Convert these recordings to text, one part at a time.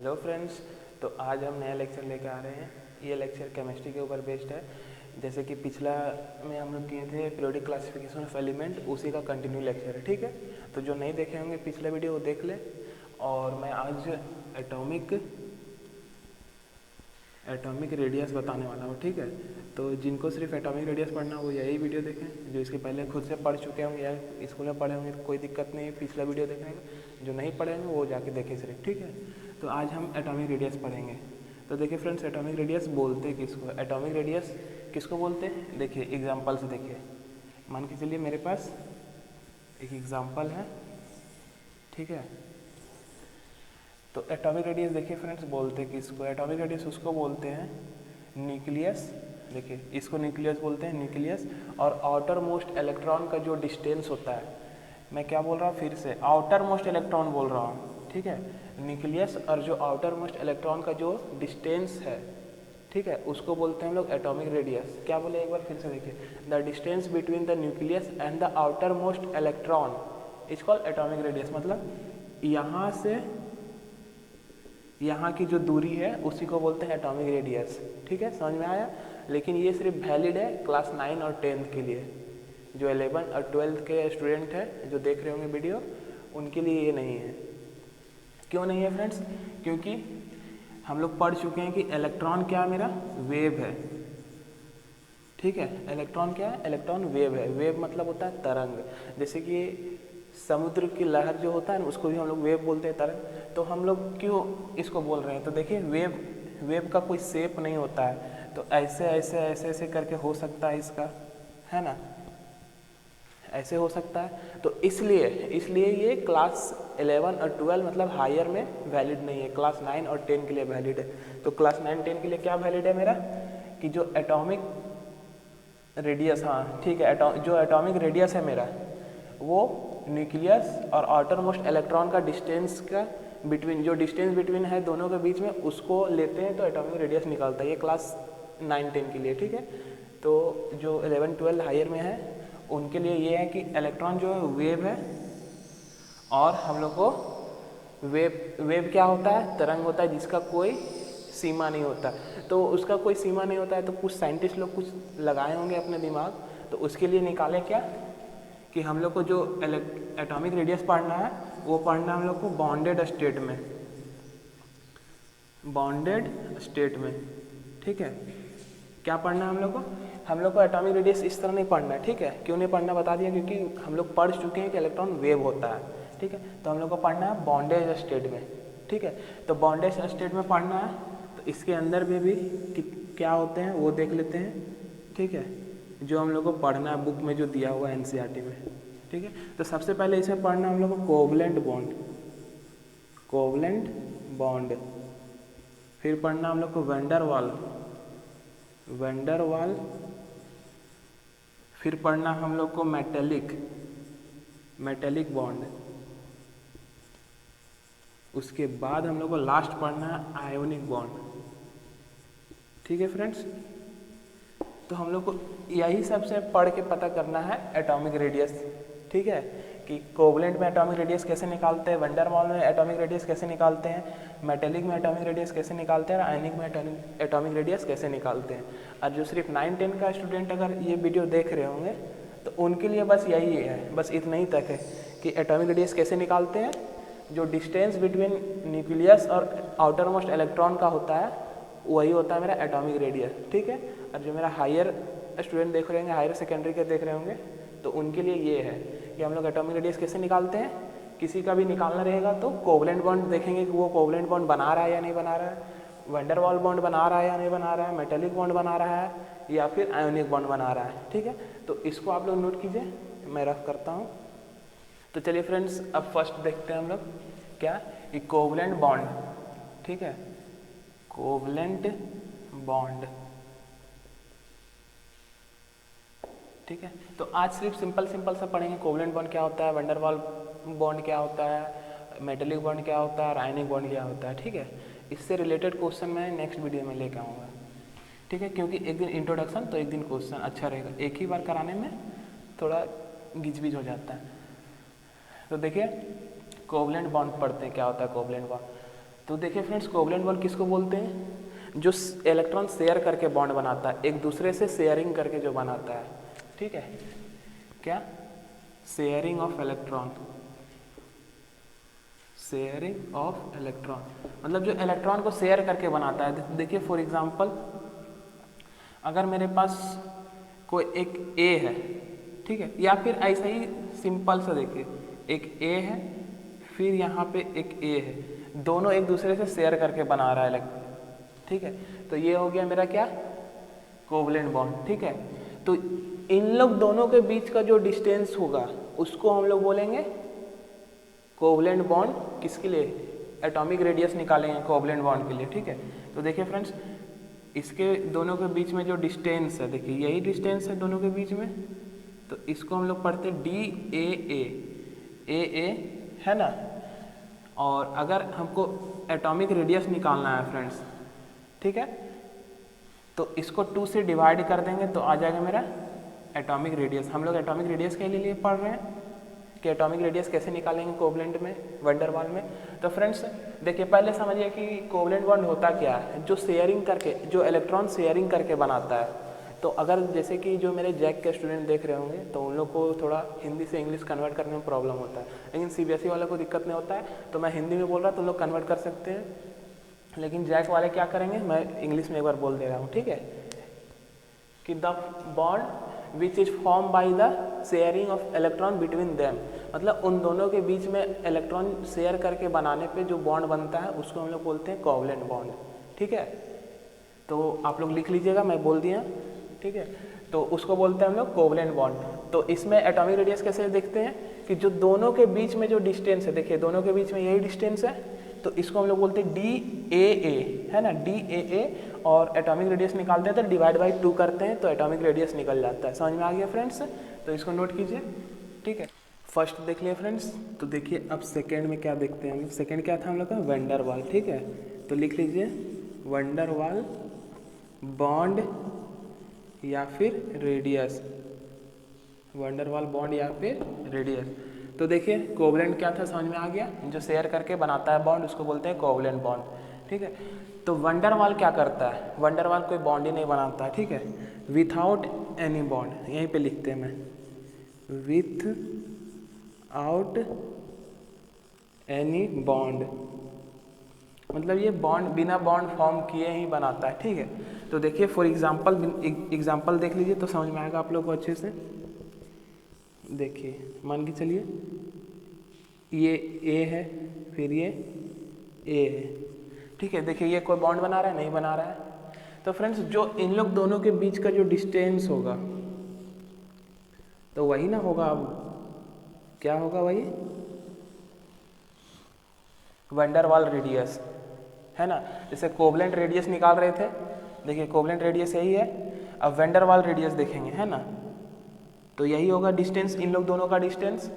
Hello friends, तो आज हम नया लेक्चर लेकर आ रहे हैं। ये लेक्चर केमिस्ट्री के ऊपर बेस्ड है। जैसे कि पिछला में हम लोग किए थे पीरियोडिक क्लासिफिकेशन ऑफ एलिमेंट, उसी का कंटिन्यू लेक्चर है। ठीक है, तो जो नहीं देखे होंगे पिछला वीडियो वो देख ले। और मैं आज एटॉमिक रेडियस बताने वाला हूँ। ठीक है, तो जिनको सिर्फ एटॉमिक रेडियस पढ़ना वो यही वीडियो देखें। जो इसके पहले खुद से पढ़ चुके होंगे या स्कूल में पढ़े होंगे तो कोई दिक्कत नहीं है पिछला वीडियो देखने का। जो नहीं पढ़े होंगे वो जाके देखें सिर्फ। ठीक है, तो आज हम एटॉमिक रेडियस पढ़ेंगे। तो देखिए फ्रेंड्स, एटॉमिक रेडियस बोलते किसको? एटॉमिक रेडियस किसको बोलते हैं? देखिए एग्जाम्पल से देखिए। मान के चलिए मेरे पास एक एग्जाम्पल है। ठीक है, तो एटॉमिक रेडियस देखिए फ्रेंड्स बोलते किसको? एटॉमिक रेडियस उसको बोलते हैं न्यूक्लियस। देखिए इसको न्यूक्लियस बोलते हैं, न्यूक्लियस। और आउटर मोस्ट इलेक्ट्रॉन का जो डिस्टेंस होता है, मैं क्या बोल रहा हूँ फिर से, आउटर मोस्ट इलेक्ट्रॉन बोल रहा हूँ। ठीक है, न्यूक्लियस और जो आउटर मोस्ट इलेक्ट्रॉन का जो डिस्टेंस है, ठीक है, उसको बोलते हैं हम लोग एटॉमिक रेडियस। क्या बोले एक बार फिर से देखिए, the distance between the nucleus and the outer most electron is called atomic radius. मतलब यहाँ से यहाँ की जो दूरी है उसी को बोलते हैं एटॉमिक रेडियस। ठीक है, समझ में आया? लेकिन ये सिर्फ वैलिड है क्लास 9 और 10 के लिए। जो 11 और 12 के स्टूडेंट हैं जो देख रहे होंगे वीडियो, उनके लिए ये नहीं है। क्यों नहीं है फ्रेंड्स? क्योंकि हम लोग पढ़ चुके हैं कि इलेक्ट्रॉन क्या मेरा वेव है। ठीक है, इलेक्ट्रॉन क्या है? इलेक्ट्रॉन वेव है। वेव मतलब होता है तरंग। जैसे कि समुद्र की लहर जो होता है ना, उसको भी हम लोग वेव बोलते हैं, तरंग। तो हम लोग क्यों इसको बोल रहे हैं? तो देखिए वेव का कोई शेप नहीं होता है, तो ऐसे ऐसे ऐसे ऐसे करके हो सकता है इसका, है ना, ऐसे हो सकता है। तो इसलिए ये क्लास 11 और 12 मतलब हायर में वैलिड नहीं है, क्लास 9 और 10 के लिए वैलिड है। तो क्लास 9 10 के लिए क्या वैलिड है मेरा? कि जो एटॉमिक रेडियस, हाँ ठीक है, जो एटॉमिक रेडियस है मेरा, वो न्यूक्लियस और आउटर मोस्ट इलेक्ट्रॉन का डिस्टेंस का बिटवीन, जो डिस्टेंस बिटवीन है दोनों के बीच में, उसको लेते हैं तो एटॉमिक रेडियस निकलता है। ये क्लास 9 10 के लिए। ठीक है, तो जो 11 12 हायर में है उनके लिए ये है कि इलेक्ट्रॉन जो है वेव है, और हम लोग को वेव क्या होता है? तरंग होता है जिसका कोई सीमा नहीं होता। तो उसका कोई सीमा नहीं होता है, तो कुछ साइंटिस्ट लोग कुछ लगाए होंगे अपने दिमाग, तो उसके लिए निकाले क्या कि हम लोग को जो एटॉमिक रेडियस पढ़ना है वो पढ़ना है हम लोग को बॉन्डेड स्टेट में, बॉन्डेड स्टेट में। ठीक है, क्या पढ़ना है हम लोग को? हम लोग को एटॉमिक रेडियस इस तरह नहीं पढ़ना है। ठीक है, क्यों नहीं पढ़ना बता दिया, क्योंकि हम लोग पढ़ चुके हैं कि इलेक्ट्रॉन वेव होता है। ठीक है, तो हम लोग को पढ़ना है बॉन्डेज स्टेट में। ठीक है, तो बॉन्डेज स्टेट में पढ़ना है, तो इसके अंदर में भी क्या होते हैं वो देख लेते हैं। ठीक है, जो हम लोग को पढ़ना है बुक में जो दिया हुआ है एनसीईआरटी में। ठीक है, तो सबसे पहले इसमें पढ़ना हम लोग को कोवलेंट बॉन्ड, कोवलेंट बॉन्ड। फिर पढ़ना हम लोग को वैन डर वाल। फिर पढ़ना हम लोग को मेटेलिक बॉन्ड। उसके बाद हम लोग को लास्ट पढ़ना है आयोनिक बॉन्ड। ठीक है फ्रेंड्स, तो हम लोग को यही सबसे पढ़ के पता करना है एटॉमिक रेडियस। ठीक है, कि कोवलेंट में एटॉमिक रेडियस कैसे निकालते हैं, वैन डर वाल में एटॉमिक रेडियस कैसे निकालते हैं, मेटेलिक में एटॉमिक रेडियस कैसे निकालते हैं, और आयनिक में एटॉमिक रेडियस कैसे निकालते हैं। और जो सिर्फ 9 10 का स्टूडेंट अगर ये वीडियो देख रहे होंगे तो उनके लिए बस यही है, बस इतना ही तक है कि एटॉमिक रेडियस कैसे निकालते हैं। जो डिस्टेंस बिटवीन न्यूक्लियस और आउटर मोस्ट इलेक्ट्रॉन का होता है वही होता है मेरा एटॉमिक रेडियस। ठीक है, और जो मेरा हायर स्टूडेंट देख रहे होंगे, हायर सेकेंडरी के देख रहे होंगे, तो उनके लिए ये है कि हम लोग एटॉमिक रेडियस कैसे निकालते हैं। किसी का भी निकालना रहेगा तो कोवलेंट बॉन्ड देखेंगे कि वो कोवलेंट बॉन्ड बना रहा है या नहीं बना रहा है, वैन डर वाल बॉन्ड बना रहा है या नहीं बना रहा है, मेटेलिक बॉन्ड बना रहा है या फिर आयोनिक बॉन्ड बना रहा है। ठीक है, तो इसको आप लोग नोट कीजिए, मैं रफ करता हूँ। तो चलिए फ्रेंड्स, अब फर्स्ट देखते हैं हम लोग क्या, कोवलेंट बॉन्ड। ठीक है, कोवलेंट बॉन्ड। ठीक है, तो आज सिर्फ सिंपल सा पढ़ेंगे कोवलेंट बॉन्ड क्या होता है, वैन डर वाल बॉन्ड क्या होता है, मेटेलिक बॉन्ड क्या होता है, और आयनिक बॉन्ड क्या होता है। ठीक है, इससे रिलेटेड क्वेश्चन मैं नेक्स्ट वीडियो में लेकर आऊँगा। ठीक है, क्योंकि एक दिन इंट्रोडक्शन तो एक दिन क्वेश्चन अच्छा रहेगा, एक ही बार कराने में थोड़ा गिजबिज हो जाता है। तो देखिए कोवलेंट बॉन्ड पढ़ते हैं, क्या होता है कोवलेंट बॉन्ड। तो देखिए फ्रेंड्स, कोवलेंट बॉन्ड किसको बोलते हैं? जो इलेक्ट्रॉन शेयर करके बॉन्ड बनाता है, एक दूसरे से शेयरिंग करके जो बनाता है, ठीक है, क्या? Sharing of electron, sharing of electron, मतलब जो इलेक्ट्रॉन को शेयर करके बनाता है। देखिए फॉर एग्जांपल, अगर मेरे पास कोई एक ए है, ठीक है, या फिर ऐसा ही सिंपल सा देखिए, एक ए है, फिर यहाँ पे एक ए है, दोनों एक दूसरे से शेयर करके बना रहा है इलेक्ट्रॉन, ठीक है, तो ये हो गया मेरा क्या? कोवलेंट बॉन्ड, ठीक है। तो इन लोग दोनों के बीच का जो डिस्टेंस होगा उसको हम लोग बोलेंगे कोवलेंट बॉन्ड। किसके लिए? एटॉमिक रेडियस निकालेंगे कोवलेंट बॉन्ड के लिए, ठीक है। तो देखिए फ्रेंड्स, इसके दोनों के बीच में जो डिस्टेंस है, देखिए यही डिस्टेंस है दोनों के बीच में, तो इसको हम लोग पढ़ते हैं ए है ना। और अगर हमको एटॉमिक रेडियस निकालना है फ्रेंड्स, ठीक है, तो इसको 2 से डिवाइड कर देंगे तो आ जाएगा मेरा एटॉमिक रेडियस। हम लोग एटॉमिक रेडियस के लिए पढ़ रहे हैं कि एटॉमिक रेडियस कैसे निकालेंगे कोवलेंट में, वंडर वाल में। तो फ्रेंड्स देखिए, पहले समझिए कि कोवलेंट बॉन्ड होता क्या है? जो शेयरिंग करके, जो इलेक्ट्रॉन शेयरिंग करके बनाता है। तो अगर जैसे कि जो मेरे जैक के स्टूडेंट देख रहे होंगे तो उन लोग को थोड़ा हिंदी से इंग्लिश कन्वर्ट करने में प्रॉब्लम होता है, लेकिन सीबीएसई वालों को दिक्कत नहीं होता है। तो मैं हिंदी में बोल रहा तो लोग कन्वर्ट कर सकते हैं, लेकिन जैक वाले क्या करेंगे, मैं इंग्लिश में एक बार बोल दे रहा हूँ, ठीक है, कि the bond which is form by the sharing of electron between them, मतलब उन दोनों के बीच में इलेक्ट्रॉन शेयर करके बनाने पे जो बॉन्ड बनता है उसको हम लोग बोलते हैं कोवलेंट बॉन्ड, ठीक है। तो आप लोग लिख लीजिएगा, मैं बोल दिया, ठीक है। तो उसको बोलते हैं हम लोग कोवलेंट बॉन्ड। तो इसमें एटॉमिक रेडियस कैसे देखते हैं कि जो दोनों के बीच में जो डिस्टेंस है, देखिए दोनों के बीच में यही डिस्टेंस है, तो इसको हम लोग बोलते हैं DAA, है ना, DAA। और एटॉमिक रेडियस निकालते हैं तो डिवाइड बाई 2 करते हैं तो एटॉमिक रेडियस निकल जाता है। समझ में आ गया फ्रेंड्स? तो इसको नोट कीजिए, ठीक है। फर्स्ट देख लिया फ्रेंड्स। तो देखिए अब सेकेंड में क्या देखते हैं हम लोग। सेकेंड क्या था हम लोग का? वंडर वाल, ठीक है। तो लिख लीजिए वंडर वाल बॉन्ड या फिर रेडियस, वंडर वाल बॉन्ड या फिर रेडियस। तो देखिए कोवलेंट क्या था, समझ में आ गया, जो शेयर करके बनाता है बॉन्ड उसको बोलते हैं कोवलेंट बॉन्ड, ठीक है। तो वंडर वाल क्या करता है? वंडर वाल कोई बॉन्ड ही नहीं बनाता है, ठीक है, विथआउट एनी बॉन्ड, यहीं पे लिखते हैं मैं, विथ आउट एनी बॉन्ड, मतलब ये बॉन्ड बिना बॉन्ड फॉर्म किए ही बनाता है, ठीक है। तो देखिए फॉर एग्जाम्पल देख लीजिए तो समझ में आएगा आप लोग को अच्छे से। देखिए मान के चलिए ये ए है, फिर ये ए है, ठीक है। देखिए ये कोई बॉन्ड बना रहा है? नहीं बना रहा है। तो फ्रेंड्स जो इन लोग दोनों के बीच का जो डिस्टेंस होगा तो वही ना होगा, अब क्या होगा, वही वंडर वाल रेडियस, है ना। जैसे कोवलेंट रेडियस निकाल रहे थे, देखिए कोवलेंट रेडियस यही है, अब वंडर वाल रेडियस देखेंगे, है ना, तो यही होगा डिस्टेंस, इन लोग दोनों का डिस्टेंस।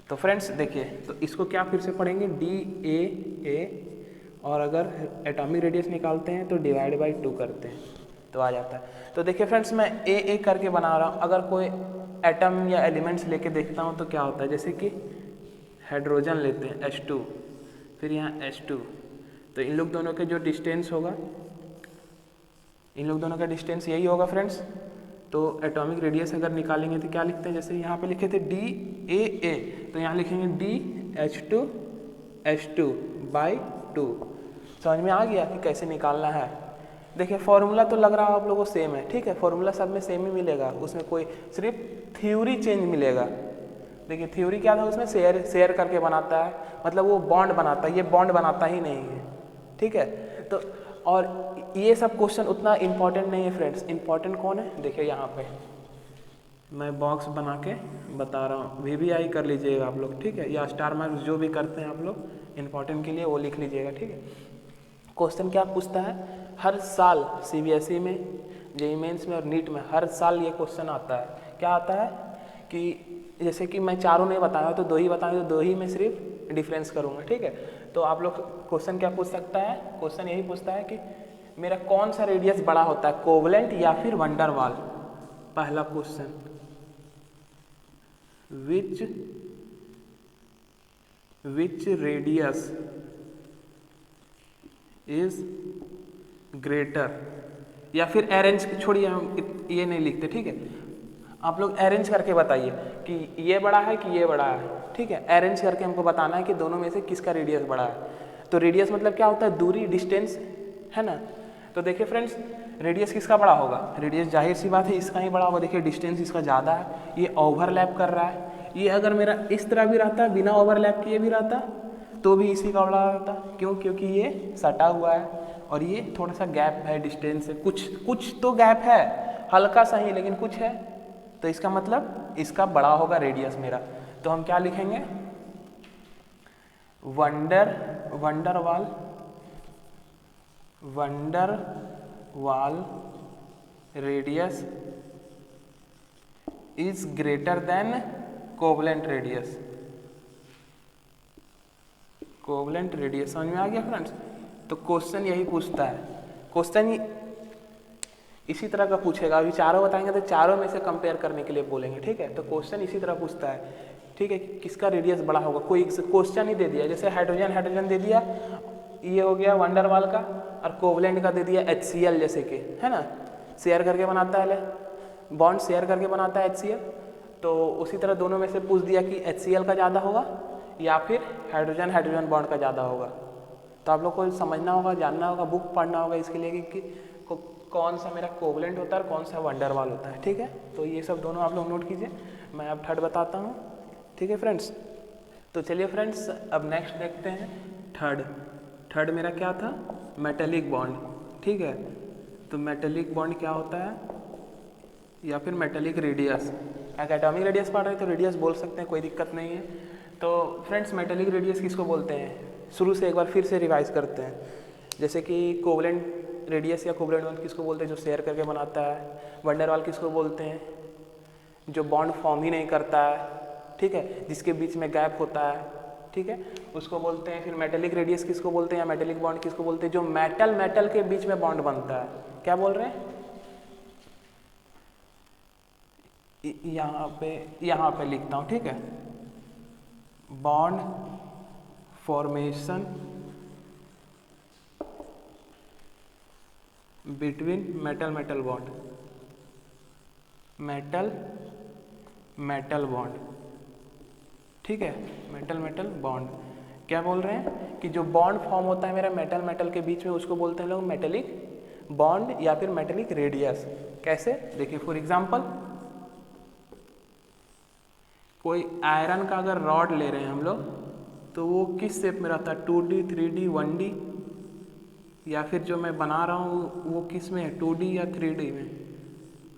तो फ्रेंड्स देखिए, तो इसको क्या फिर से पढ़ेंगे, DAA, और अगर एटॉमिक रेडियस निकालते हैं तो डिवाइड बाई 2 करते हैं तो आ जाता है। तो देखिए फ्रेंड्स मैं AA करके बना रहा हूँ, अगर कोई एटम या एलिमेंट्स लेके देखता हूँ तो क्या होता है, जैसे कि हाइड्रोजन लेते हैं H2, फिर यहाँ H2, तो इन लोग दोनों के जो डिस्टेंस होगा, इन लोग दोनों का डिस्टेंस यही होगा फ्रेंड्स। तो एटॉमिक रेडियस अगर निकालेंगे तो क्या लिखते हैं, जैसे यहाँ पे लिखे थे DAA, तो यहाँ लिखेंगे DH2 बाई 2। समझ में आ गया कि कैसे निकालना है। देखिए फॉर्मूला तो लग रहा है आप लोगों को सेम है, ठीक है, फॉर्मूला सब में सेम ही मिलेगा, उसमें कोई सिर्फ थ्योरी चेंज मिलेगा। देखिए थ्योरी क्या था उसमें, शेयर करके बनाता है, मतलब वो बॉन्ड बनाता है, ये बॉन्ड बनाता ही नहीं है, ठीक है। तो और ये सब क्वेश्चन उतना इम्पोर्टेंट नहीं है फ्रेंड्स, इम्पोर्टेंट कौन है, देखिए यहाँ पे मैं बॉक्स बना के बता रहा हूँ, VBI कर लीजिएगा आप लोग, ठीक है, या स्टार मार्क्स जो भी करते हैं आप लोग इम्पोर्टेंट के लिए वो लिख लीजिएगा, ठीक है। क्वेश्चन क्या पूछता है, हर साल CBSE में, JEE मेंस में और नीट में हर साल ये क्वेश्चन आता है। क्या आता है कि जैसे कि मैं चारों नहीं बताया तो 2 ही बताया, तो 2 ही में सिर्फ डिफरेंस करूँगा, ठीक है। तो आप लोग क्वेश्चन क्या पूछ सकता है, क्वेश्चन यही पूछता है कि मेरा कौन सा रेडियस बड़ा होता है, कोवलेंट या फिर वंडर वाल। पहला question, which radius is greater, या फिर अरेंज, छोड़िए हम ये नहीं लिखते, ठीक है, आप लोग अरेंज करके बताइए कि ये बड़ा है कि ये बड़ा है, ठीक है, अरेंज करके हमको बताना है कि दोनों में से किसका रेडियस बड़ा है। तो रेडियस मतलब क्या होता है, दूरी, डिस्टेंस, है ना। तो देखिए फ्रेंड्स, रेडियस किसका बड़ा होगा, रेडियस जाहिर सी बात है इसका ही बड़ा होगा। देखिए डिस्टेंस इसका ज़्यादा है, ये ओवरलैप कर रहा है। ये अगर मेरा इस तरह भी रहता, बिना ओवरलैप किए भी रहता, तो भी इसी का बड़ा रहता। क्यों, क्योंकि ये सटा हुआ है और ये थोड़ा सा गैप है, डिस्टेंस है, कुछ तो गैप है, हल्का सा ही, लेकिन कुछ है। तो इसका मतलब इसका बड़ा होगा रेडियस मेरा। तो हम क्या लिखेंगे, वंडर वाल radius is greater than covalent radius. Covalent radius समझ में आ गया फ्रेंड्स। तो क्वेश्चन यही पूछता है, क्वेश्चन इसी तरह का पूछेगा। अभी चारों बताएंगे तो चारों में से कंपेयर करने के लिए बोलेंगे, ठीक है। तो क्वेश्चन इसी तरह पूछता है, ठीक है, किसका रेडियस बड़ा होगा। कोई क्वेश्चन ही दे दिया, जैसे हाइड्रोजन दे दिया, ये हो गया वंडरवाल का, और कोवलेंट का दे दिया HCl, जैसे कि, है ना, शेयर करके बनाता है, बॉन्ड शेयर करके बनाता है HCl। तो उसी तरह दोनों में से पूछ दिया कि HCl का ज़्यादा होगा या फिर हाइड्रोजन बॉन्ड का ज़्यादा होगा। तो आप लोग को समझना होगा, जानना होगा, बुक पढ़ना होगा इसके लिए कि कौन सा मेरा कोवलेंट होता है और कौन सा वंडरवाल होता है, ठीक है। तो ये सब दोनों आप लोग नोट कीजिए। मैं अब थर्ड बताता हूँ, ठीक है फ्रेंड्स। तो चलिए फ्रेंड्स, अब नेक्स्ट देखते हैं थर्ड मेरा क्या था, मेटेलिक बॉन्ड, ठीक है। तो मेटेलिक बॉन्ड क्या होता है, या फिर मेटेलिक रेडियस। अगर एटॉमिक रेडियस पढ़ रहे हैं तो रेडियस बोल सकते हैं, कोई दिक्कत नहीं है। तो फ्रेंड्स, मेटेलिक रेडियस किसको बोलते हैं, शुरू से एक बार फिर से रिवाइज करते हैं। जैसे कि कोवलेंट रेडियस या कोवलेंट बॉन्ड किसको बोलते हैं, जो शेयर करके बनाता है। वंडरवाल किसको बोलते हैं, जो बॉन्ड फॉर्म ही नहीं करता है, ठीक है, जिसके बीच में गैप होता है, ठीक है, उसको बोलते हैं। फिर मेटेलिक रेडियस किसको बोलते हैं, या मेटेलिक बॉन्ड किसको बोलते हैं, जो मेटल के बीच में बॉन्ड बनता है। क्या बोल रहे हैं, यहाँ पे लिखता हूँ, ठीक है, bond formation between metal bond, metal bond, ठीक है, मेटल बॉन्ड। क्या बोल रहे हैं कि जो बॉन्ड फॉर्म होता है मेरा मेटल के बीच में, उसको बोलते हैं लोग मेटेलिक बॉन्ड या फिर मेटेलिक रेडियस। कैसे, देखिए फॉर एग्जांपल, कोई आयरन का अगर रॉड ले रहे हैं हम लोग, तो वो किस शेप में रहता है, 2D 3D 1D, या फिर जो मैं बना रहा हूँ वो किस में है, 2D या 3D में।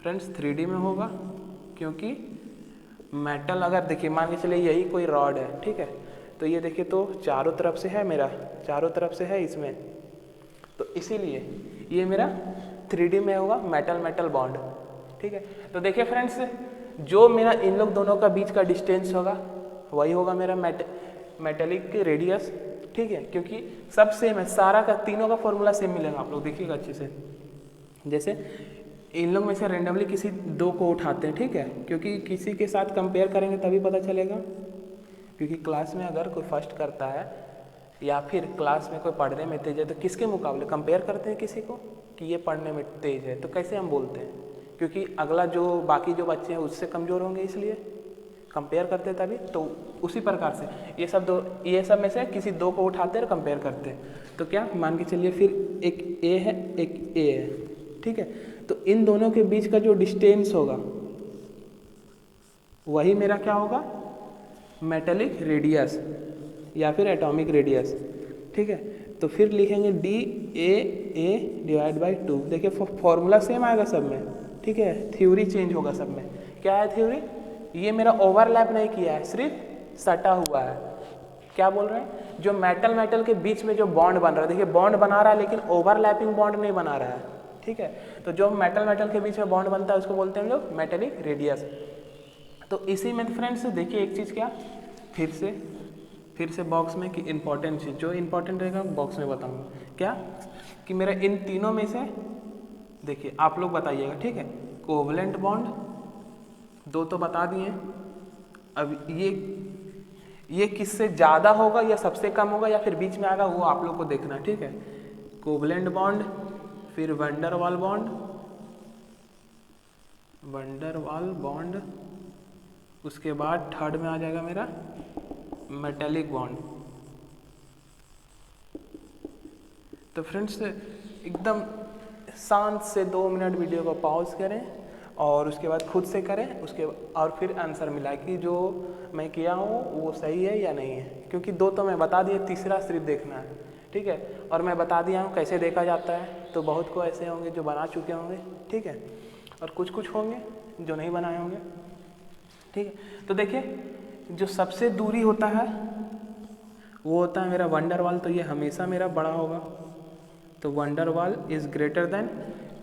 फ्रेंड्स 3D में होगा, क्योंकि मेटल, अगर देखिए मान के चलिए यही कोई रॉड है, ठीक है, तो ये देखिए तो चारों तरफ से है, मेरा चारों तरफ से है इसमें, तो इसीलिए ये मेरा 3D में होगा, मेटल बॉन्ड, ठीक है। तो देखिए फ्रेंड्स, जो मेरा इन लोग दोनों का बीच का डिस्टेंस होगा वही होगा मेरा मेटेलिक रेडियस, ठीक है, क्योंकि सब सेम है, सारा का तीनों का फॉर्मूला सेम मिलेगा। आप लोग देखिएगा अच्छे से, जैसे इन लोग में से रेंडमली किसी दो को उठाते हैं, ठीक है, क्योंकि किसी के साथ कंपेयर करेंगे तभी पता चलेगा। क्योंकि क्लास में अगर कोई फर्स्ट करता है या फिर क्लास में कोई पढ़ने में तेज है, तो किसके मुकाबले कंपेयर करते हैं किसी को कि ये पढ़ने में तेज है, तो कैसे हम बोलते हैं, क्योंकि अगला जो बाकी जो बच्चे हैं उससे कमज़ोर होंगे, इसलिए कंपेयर करते हैं तभी। तो उसी प्रकार से ये सब में से किसी दो को उठाते हैं और कंपेयर करते हैं। तो क्या मान के चलिए, फिर एक ए है एक ए है, ठीक है, तो इन दोनों के बीच का जो डिस्टेंस होगा वही मेरा क्या होगा, मेटेलिक रेडियस या फिर एटॉमिक रेडियस, ठीक है। तो फिर लिखेंगे DA/2। देखिए फॉर्मूला सेम आएगा सब में, ठीक है, थ्योरी चेंज होगा सब में। क्या है थ्योरी, ये मेरा ओवरलैप नहीं किया है, सिर्फ सटा हुआ है। क्या बोल रहे हैं, जो मेटल के बीच में जो बॉन्ड बन रहा है, देखिए बॉन्ड बना रहा है लेकिन ओवरलैपिंग बॉन्ड नहीं बना रहा है, ठीक है। तो जो मेटल के बीच में बॉन्ड बनता है उसको बोलते हैं हम लोग मेटेलिक रेडियस। तो इसी में फ्रेंड्स देखिए एक चीज़, क्या फिर से बॉक्स में कि इंपॉर्टेंट चीज़, जो इंपॉर्टेंट रहेगा बॉक्स में बताऊंगा, क्या कि मेरा इन तीनों में से देखिए आप लोग बताइएगा, ठीक है। कोवलेंट बॉन्ड दो तो बता दिए, अब ये किससे ज़्यादा होगा या सबसे कम होगा या फिर बीच में आएगा, वो आप लोग को देखना, ठीक है। कोवलेंट बॉन्ड, फिर वंडरवाल बॉन्ड, उसके बाद थर्ड में आ जाएगा मेरा मेटेलिक बॉन्ड। तो फ्रेंड्स एकदम शांत से 2 मिनट वीडियो को पॉज करें और उसके बाद खुद से करें, उसके और फिर आंसर मिला कि जो मैं किया हूँ वो सही है या नहीं है, क्योंकि 2 तो मैं बता दिया, तीसरा सिर्फ देखना है, ठीक है। और मैं बता दिया हूँ कैसे देखा जाता है, तो बहुत को ऐसे होंगे जो बना चुके होंगे, ठीक है, और कुछ होंगे जो नहीं बनाए होंगे, ठीक है। तो देखिए जो सबसे दूरी होता है वो होता है मेरा वंडरवाल, तो ये हमेशा मेरा बड़ा होगा, तो Van der Waals is greater than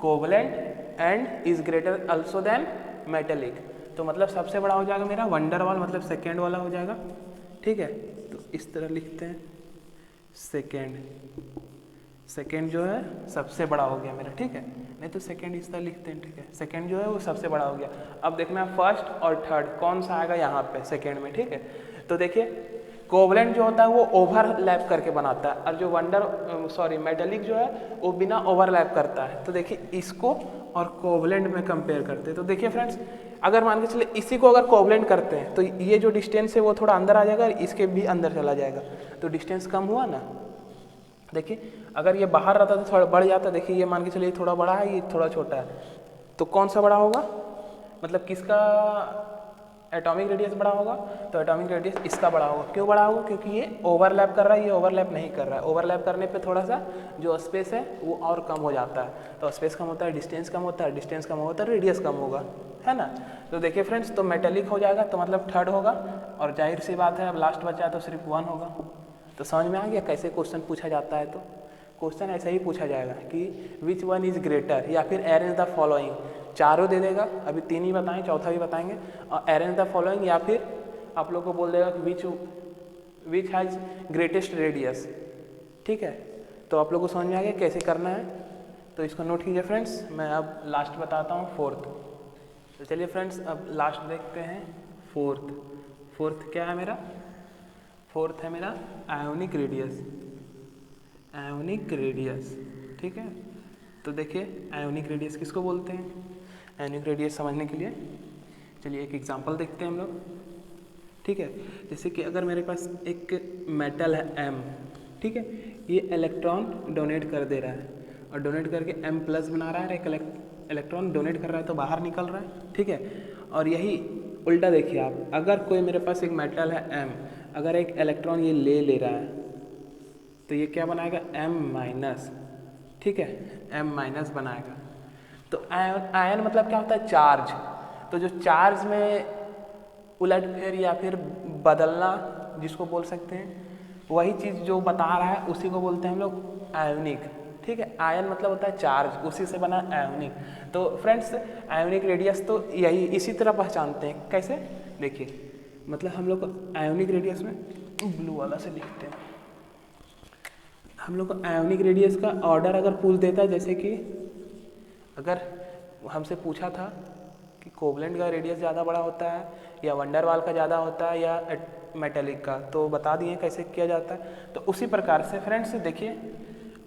covalent and is greater also than metallic. तो मतलब सबसे बड़ा हो जाएगा मेरा वंडरवाल, मतलब सेकेंड वाला हो जाएगा, ठीक है। तो इस तरह लिखते हैं, सेकेंड जो है सबसे बड़ा हो गया मेरा, ठीक है, नहीं तो सेकेंड इस तरह लिखते हैं, ठीक है। सेकेंड जो है वो सबसे बड़ा हो गया। अब देखना है फर्स्ट और थर्ड कौन सा आएगा यहाँ पे सेकेंड में, ठीक है। तो देखिए कोवलेंट जो होता है वो ओवरलैप करके बनाता है, और जो मेटेलिक जो है वो बिना ओवरलैप करता है। तो देखिए इसको और कोवलेंट में कंपेयर करते हैं, तो देखिए फ्रेंड्स अगर मान के चले इसी को अगर कोवलेंट करते हैं तो ये जो डिस्टेंस है वो थोड़ा अंदर आ जाएगा और इसके भी अंदर चला जाएगा, तो डिस्टेंस कम हुआ ना। देखिए अगर ये बाहर रहता तो थोड़ा बढ़ जाता, देखिए ये मान के चलिए थोड़ा बड़ा है, ये थोड़ा छोटा है, तो कौन सा बड़ा होगा, मतलब किसका एटॉमिक रेडियस बड़ा होगा, तो एटॉमिक रेडियस इसका बड़ा होगा। क्यों बड़ा होगा, क्योंकि ये ओवरलैप कर रहा है, ये ओवरलैप नहीं कर रहा है। ओवरलैप करने पे थोड़ा सा जो स्पेस है वो और कम हो जाता है, तो स्पेस कम होता है, डिस्टेंस कम होता है, डिस्टेंस कम होता है, रेडियस कम होगा, है ना। तो देखिए फ्रेंड्स तो मेटेलिक हो जाएगा, तो मतलब थर्ड होगा, और जाहिर सी बात है अब लास्ट बचा तो सिर्फ 1 होगा। तो समझ में आ गया कैसे क्वेश्चन पूछा जाता है। तो क्वेश्चन ऐसा ही पूछा जाएगा कि विच वन इज ग्रेटर, या फिर अरेंज द फॉलोइंग, चारों दे देगा, अभी 3 ही बताएं, चौथा भी बताएंगे, और अरेंज द फॉलोइंग, या फिर आप लोग को बोल देगा कि विच हैज ग्रेटेस्ट रेडियस, ठीक है। तो आप लोग को समझ में आ गया कैसे करना है, तो इसको नोट कीजिए फ्रेंड्स। मैं अब लास्ट बताता हूँ फोर्थ। तो चलिए फ्रेंड्स अब लास्ट देखते हैं फोर्थ क्या है मेरा, फोर्थ है मेरा आयोनिक रेडियस, ठीक है। तो देखिए आयोनिक रेडियस किसको बोलते हैं, आयोनिक रेडियस समझने के लिए चलिए एक एग्जांपल देखते हैं हम लोग, ठीक है। जैसे कि अगर मेरे पास एक मेटल है M, ठीक है, ये इलेक्ट्रॉन डोनेट कर दे रहा है और डोनेट करके M+ बना रहा है, एक इलेक्ट्रॉन डोनेट कर रहा है तो बाहर निकल रहा है, ठीक है। और यही उल्टा देखिए आप, अगर कोई मेरे पास एक मेटल है M, अगर एक इलेक्ट्रॉन ये ले रहा है तो ये क्या बनाएगा M-, ठीक है, M- बनाएगा। तो आयन मतलब क्या होता है, चार्ज। तो जो चार्ज में उलटफेर या फिर बदलना जिसको बोल सकते हैं, वही चीज़ जो बता रहा है उसी को बोलते हैं हम लोग आयोनिक, ठीक है। आयन मतलब होता है चार्ज, उसी से बना आयोनिक। तो फ्रेंड्स आयोनिक रेडियस तो यही इसी तरह पहचानते हैं, कैसे देखिए, मतलब हम लोग आयोनिक रेडियस में ब्लू वाला से लिखते हैं, हम लोग को आयोनिक रेडियस का ऑर्डर अगर पूछ देता है, जैसे कि अगर हमसे पूछा था कि कोवलेंट का रेडियस ज़्यादा बड़ा होता है या वंडरवाल का ज़्यादा होता है या मेटेलिक का, तो बता दिए कैसे किया जाता है। तो उसी प्रकार से फ्रेंड्स देखिए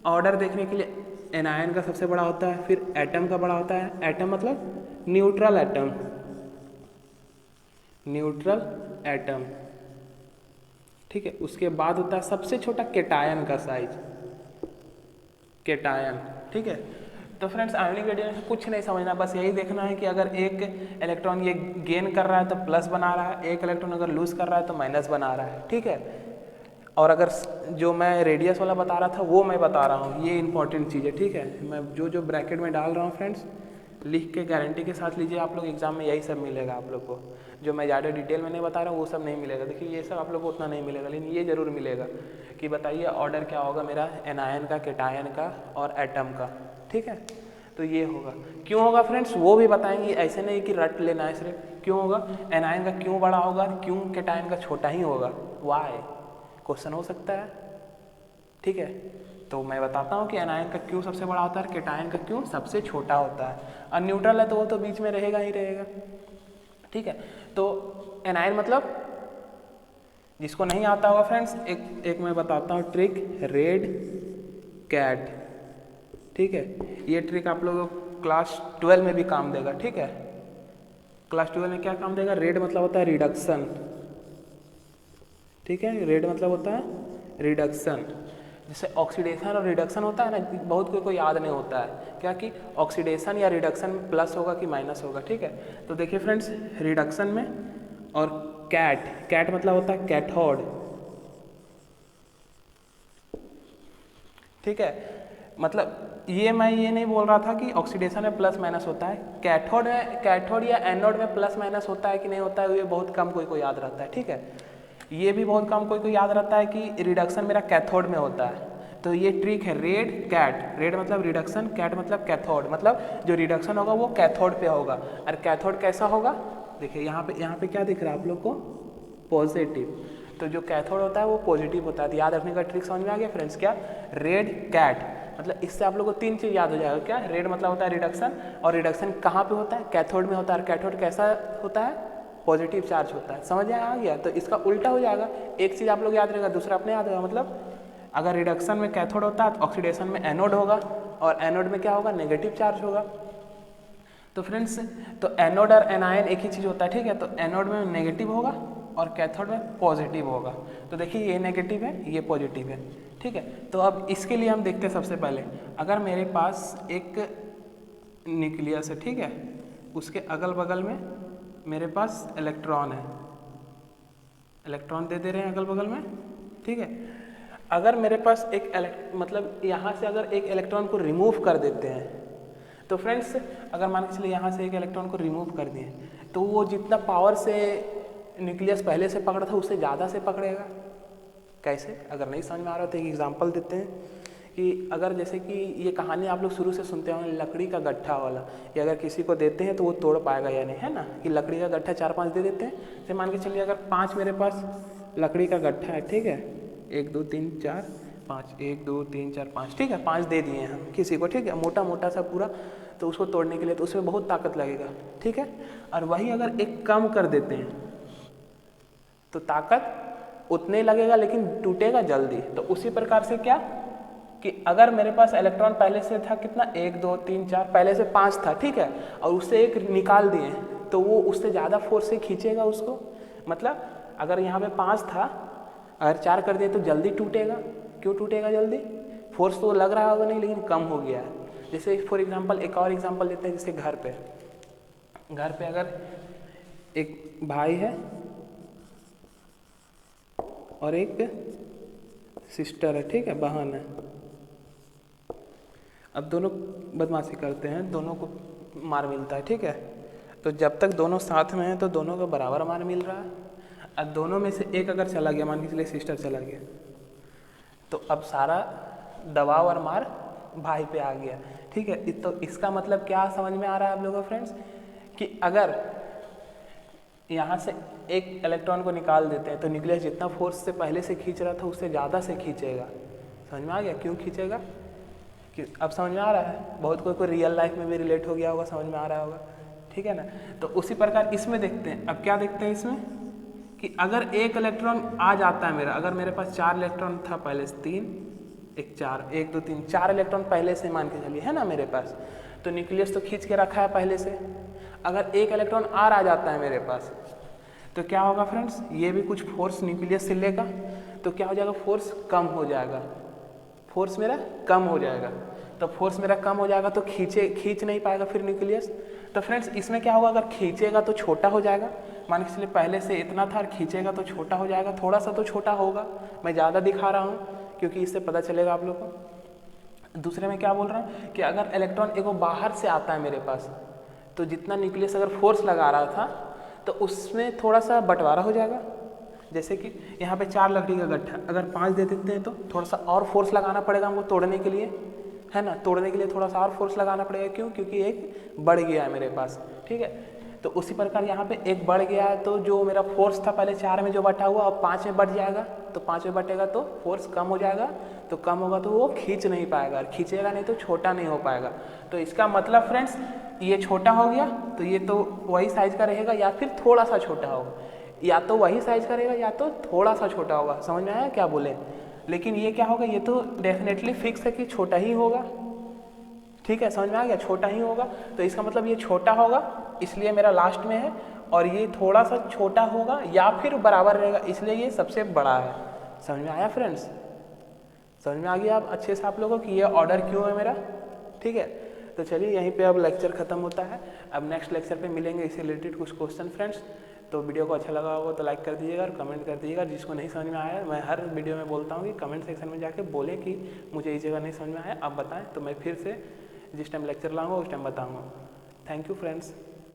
ऑर्डर देखने के लिए एनायन का सबसे बड़ा होता है, फिर एटम का बड़ा होता है, एटम मतलब न्यूट्रल एटम, ठीक है। उसके बाद होता है सबसे छोटा केटायन का साइज, केटायन, ठीक है। तो फ्रेंड्स आयोनिक रेडियस में कुछ नहीं समझना, बस यही देखना है कि अगर एक इलेक्ट्रॉन ये गेन कर रहा है तो प्लस बना रहा है, एक इलेक्ट्रॉन अगर लूज कर रहा है तो माइनस बना रहा है, ठीक है। और अगर जो मैं रेडियस वाला बता रहा था वो मैं बता रहा हूँ, ये इंपॉर्टेंट चीज़ है, ठीक है। मैं जो ब्रैकेट में डाल रहा हूँ फ्रेंड्स, लिख के गारंटी के साथ लीजिए, आप लोग एग्जाम में यही सब मिलेगा आप लोग को। जो मैं ज़्यादा डिटेल में नहीं बता रहा हूँ वो सब नहीं मिलेगा, देखिए ये सब आप लोग को उतना नहीं मिलेगा, लेकिन ये ज़रूर मिलेगा कि बताइए ऑर्डर क्या होगा मेरा एनायन का, केटायन का और एटम का, ठीक है। तो ये होगा, क्यों होगा फ्रेंड्स वो भी बताएंगे, ऐसे नहीं कि रट लेना है सिर्फ। क्यों होगा, एनायन का क्यों बड़ा होगा, क्यों केटायन का छोटा ही होगा, वाई क्वेश्चन हो सकता है, ठीक है। तो मैं बताता हूँ कि एनायन का क्यों सबसे बड़ा होता है, केटायन का क्यों सबसे छोटा होता है। और न्यूट्रल है तो वो तो बीच में रहेगा ही रहेगा, ठीक है। तो एनायन मतलब जिसको नहीं आता होगा फ्रेंड्स, एक मैं बताता हूँ ट्रिक, रेड कैट, ठीक है। ये ट्रिक आप लोगों को क्लास 12 में भी काम देगा, ठीक है। क्लास 12 में क्या काम देगा, रेड मतलब होता है रिडक्शन, ठीक है। रेड मतलब होता है रिडक्शन। जैसे ऑक्सीडेशन और रिडक्शन होता है ना, बहुत कोई याद नहीं होता है क्या कि ऑक्सीडेशन या रिडक्शन में प्लस होगा कि माइनस होगा, ठीक है। तो देखिए फ्रेंड्स, रिडक्शन में और कैट मतलब होता है कैथोड, ठीक है। मतलब ये मैं ये नहीं बोल रहा था कि ऑक्सीडेशन में प्लस माइनस होता है, कैथोड या एनोड में प्लस माइनस होता है कि नहीं होता है, ये बहुत कम कोई को याद रहता है, ठीक है। ये भी बहुत कम कोई को याद रहता है कि रिडक्शन मेरा कैथोड में होता है। तो ये ट्रिक है रेड कैट, रेड मतलब रिडक्शन, कैट मतलब कैथोड, मतलब जो रिडक्शन होगा वो कैथोड पे होगा। और कैथोड कैसा होगा, देखिए यहाँ पे क्या दिख रहा है आप लोग को, पॉजिटिव। तो जो कैथोड होता है वो पॉजिटिव होता है। तो याद रखने का ट्रिक समझ में आ गया फ्रेंड्स, क्या रेड कैट, मतलब इससे आप लोग को 3 चीज़ याद हो जाएगा। क्या, रेड मतलब होता है रिडक्शन, और रिडक्शन कहाँ पे होता है, कैथोड में होता है। और कैथोड कैसा होता है, पॉजिटिव चार्ज होता है। समझ में आ गया। तो इसका उल्टा हो जाएगा, एक चीज़ आप लोग याद रहेगा, दूसरा अपने याद होगा। मतलब अगर रिडक्शन में कैथोड होता है तो ऑक्सीडेशन में एनोड होगा, और एनोड में क्या होगा, नेगेटिव चार्ज होगा। तो फ्रेंड्स, तो एनोड और एनायन एक ही चीज़ होता है, ठीक है। तो एनोड में नेगेटिव होगा और कैथोड में पॉजिटिव होगा। तो देखिए ये नेगेटिव है, ये पॉजिटिव है, ठीक है। तो अब इसके लिए हम देखते हैं, सबसे पहले अगर मेरे पास एक न्यूक्लियस है, ठीक है, उसके अगल बगल में मेरे पास इलेक्ट्रॉन है, इलेक्ट्रॉन दे रहे हैं अगल बगल में, ठीक है। अगर मेरे पास मतलब यहाँ से अगर एक इलेक्ट्रॉन को रिमूव कर देते हैं, तो फ्रेंड्स अगर मान के चलिए यहाँ से एक इलेक्ट्रॉन को रिमूव कर दिए, तो वो जितना पावर से न्यूक्लियस पहले से पकड़ा था उससे ज़्यादा से पकड़ेगा। कैसे, अगर नहीं समझ में आ रहा तो एक एग्जांपल देते हैं कि अगर जैसे कि ये कहानी आप लोग शुरू से सुनते होंगे, लकड़ी का गट्ठा वाला, कि अगर किसी को देते हैं तो वो तोड़ पाएगा या नहीं, है ना, कि लकड़ी का गट्ठा 4-5 दे देते हैं। तो मान के चलिए अगर 5 मेरे पास लकड़ी का गट्ठा है, ठीक है, 1 2 3 4 5, 1 2 3 4 5, ठीक है, 5 दे दिए हम किसी को, ठीक है, मोटा मोटा सा पूरा। तो उसको तोड़ने के लिए तो उसमें बहुत ताकत लगेगा, ठीक है। और वही अगर एक कम कर देते हैं तो ताकत उतने लगेगा लेकिन टूटेगा जल्दी। तो उसी प्रकार से क्या कि अगर मेरे पास इलेक्ट्रॉन पहले से था कितना, 1 2 3 4, पहले से 5 था, ठीक है, और उससे एक निकाल दिए तो वो उससे ज़्यादा फोर्स से खींचेगा उसको। मतलब अगर यहाँ पे 5 था, अगर 4 कर दिए तो जल्दी टूटेगा। क्यों टूटेगा जल्दी, फोर्स तो लग रहा होगा नहीं लेकिन कम हो गया है। जैसे फॉर एग्जांपल एक और एग्जांपल देते हैं, जैसे घर पे अगर एक भाई है और एक सिस्टर है, ठीक है, बहन है। अब दोनों बदमाशी करते हैं, दोनों को मार मिलता है, ठीक है। तो जब तक दोनों साथ में हैं तो दोनों को बराबर मार मिल रहा है। अब दोनों में से एक अगर चला गया, मान के चलिए सिस्टर चला गया, तो अब सारा दबाव और मार भाई पे आ गया, ठीक है। तो इसका मतलब क्या समझ में आ रहा है आप लोगों को फ्रेंड्स, कि अगर यहाँ से एक इलेक्ट्रॉन को निकाल देते हैं तो न्यूक्लियस जितना फोर्स से पहले से खींच रहा था उससे ज़्यादा से खींचेगा। समझ में आ गया क्यों खींचेगा, कि अब समझ में आ रहा है। बहुत कोई रियल लाइफ में भी रिलेट हो गया होगा, समझ में आ रहा होगा, ठीक है ना। तो उसी प्रकार इसमें देखते हैं। अब क्या देखते हैं इसमें, कि अगर एक इलेक्ट्रॉन आ जाता है मेरा, अगर मेरे पास 4 इलेक्ट्रॉन था पहले से, 3 1 4 1 2 3 4 इलेक्ट्रॉन पहले से मान के चलिए, है ना मेरे पास, तो न्यूक्लियस तो खींच के रखा है पहले से। अगर एक इलेक्ट्रॉन और आ जाता है मेरे पास तो क्या होगा फ्रेंड्स, ये भी कुछ फोर्स न्यूक्लियस से लेगा, तो क्या हो जाएगा, फोर्स कम हो जाएगा, फोर्स मेरा कम हो जाएगा। तो फोर्स मेरा कम हो जाएगा तो खींच नहीं पाएगा फिर न्यूक्लियस। तो फ्रेंड्स इसमें क्या होगा, अगर खींचेगा तो छोटा हो जाएगा। मान के चलिए पहले से इतना था और खींचेगा तो छोटा हो जाएगा, थोड़ा सा तो छोटा होगा। मैं ज़्यादा दिखा रहा हूँ क्योंकि इससे पता चलेगा आप लोग को। दूसरे में क्या बोल रहा हूँ कि अगर इलेक्ट्रॉन एक बाहर से आता है मेरे पास, तो जितना न्यूक्लियस अगर फोर्स लगा रहा था तो उसमें थोड़ा सा बंटवारा हो जाएगा। जैसे कि यहाँ पे 4 लकड़ी का गट्ठा, अगर 5 दे देते हैं तो थोड़ा सा और फोर्स लगाना पड़ेगा हमको तोड़ने के लिए, है ना। तोड़ने के लिए थोड़ा सा और फोर्स लगाना पड़ेगा, क्यों, क्योंकि एक बढ़ गया है मेरे पास, ठीक है। तो उसी प्रकार यहाँ पे एक बढ़ गया है, तो जो मेरा फोर्स था पहले 4 में जो बटा हुआ अब 5 में बढ़ जाएगा। तो 5 में बटेगा तो फोर्स कम हो जाएगा, तो कम होगा तो वो खींच नहीं पाएगा, और खींचेगा नहीं तो छोटा नहीं हो पाएगा। तो इसका मतलब फ्रेंड्स ये छोटा हो गया तो ये तो वही साइज का रहेगा या फिर थोड़ा सा छोटा होगा, या तो वही साइज का रहेगा या तो थोड़ा सा छोटा होगा। समझ में आया क्या बोले। लेकिन ये क्या होगा, ये तो डेफिनेटली फिक्स है कि छोटा ही होगा, ठीक है, समझ में आ गया, छोटा ही होगा, तो इसका मतलब ये छोटा होगा इसलिए मेरा लास्ट में है, और ये थोड़ा सा छोटा होगा या फिर बराबर रहेगा इसलिए ये सबसे बड़ा है। समझ में आया फ्रेंड्स? समझ में आ गया आप अच्छे से आप लोगों की ये ऑर्डर क्यों है मेरा? ठीक है, तो चलिए यहीं पे अब लेक्चर खत्म होता है। अब नेक्स्ट लेक्चर पे मिलेंगे इससे रिलेटेड कुछ क्वेश्चन फ्रेंड्स। तो वीडियो को अच्छा लगा होगा तो लाइक कर दीजिएगा और कमेंट कर दीजिएगा। जिसको नहीं समझ में आया, मैं हर वीडियो में बोलता हूँ कि कमेंट सेक्शन में जाके बोले कि मुझे इस जगह नहीं समझ में आया, आप बताएं, तो मैं फिर से जिस टाइम लेक्चर लाऊंगा उस टाइम बताऊंगा। Thank you friends.